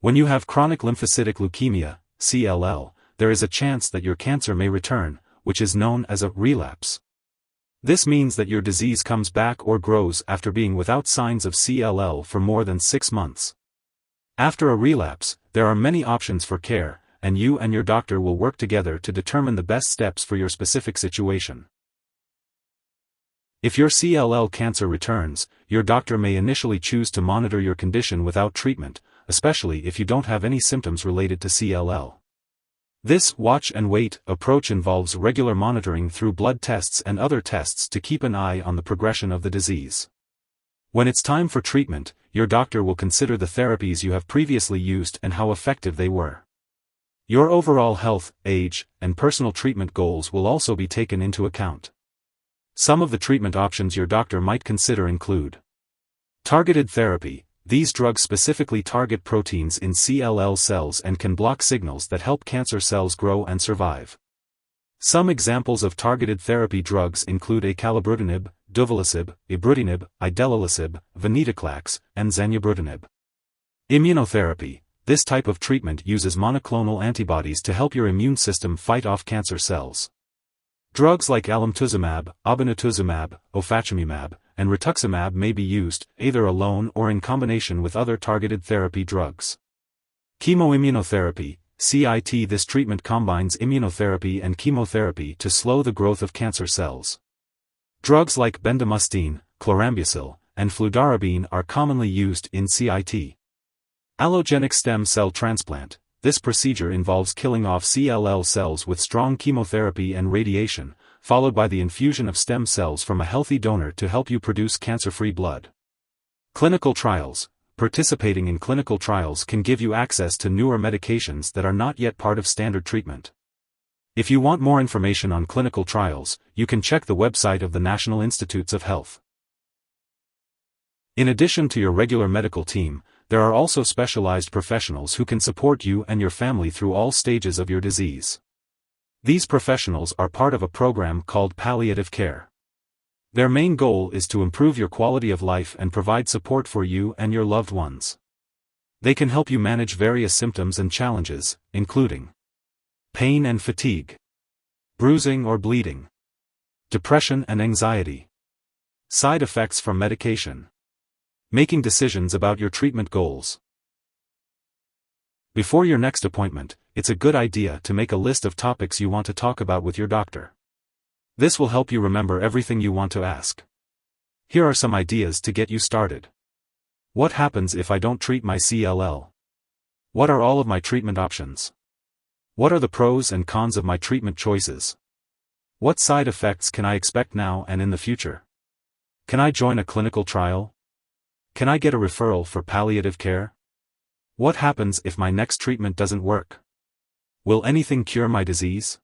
When you have chronic lymphocytic leukemia, CLL, there is a chance that your cancer may return, which is known as a relapse. This means that your disease comes back or grows after being without signs of CLL for more than 6 months. After a relapse, there are many options for care, and you and your doctor will work together to determine the best steps for your specific situation. If your CLL cancer returns, your doctor may initially choose to monitor your condition without treatment, especially if you don't have any symptoms related to CLL. This watch and wait approach involves regular monitoring through blood tests and other tests to keep an eye on the progression of the disease. When it's time for treatment, your doctor will consider the therapies you have previously used and how effective they were. Your overall health, age, and personal treatment goals will also be taken into account. Some of the treatment options your doctor might consider include targeted therapy. These drugs specifically target proteins in CLL cells and can block signals that help cancer cells grow and survive. Some examples of targeted therapy drugs include acalabrutinib, duvelisib, ibrutinib, idelalisib, venetoclax, and zanubrutinib. Immunotherapy. This type of treatment uses monoclonal antibodies to help your immune system fight off cancer cells. Drugs like alemtuzumab, obinutuzumab, ofatumumab, and rituximab may be used, either alone or in combination with other targeted therapy drugs. Chemoimmunotherapy, CIT. This treatment combines immunotherapy and chemotherapy to slow the growth of cancer cells. Drugs like bendamustine, chlorambucil, and fludarabine are commonly used in CIT. Allogenic stem cell transplant. This procedure involves killing off CLL cells with strong chemotherapy and radiation, followed by the infusion of stem cells from a healthy donor to help you produce cancer-free blood. Clinical trials. Participating in clinical trials can give you access to newer medications that are not yet part of standard treatment. If you want more information on clinical trials, you can check the website of the National Institutes of Health. In addition to your regular medical team, there are also specialized professionals who can support you and your family through all stages of your disease. These professionals are part of a program called palliative care. Their main goal is to improve your quality of life and provide support for you and your loved ones. They can help you manage various symptoms and challenges, including pain and fatigue, bruising or bleeding, depression and anxiety, side effects from medication, making decisions about your treatment goals. Before your next appointment, it's a good idea to make a list of topics you want to talk about with your doctor. This will help you remember everything you want to ask. Here are some ideas to get you started. What happens if I don't treat my CLL? What are all of my treatment options? What are the pros and cons of my treatment choices? What side effects can I expect now and in the future? Can I join a clinical trial? Can I get a referral for palliative care? What happens if my next treatment doesn't work? Will anything cure my disease?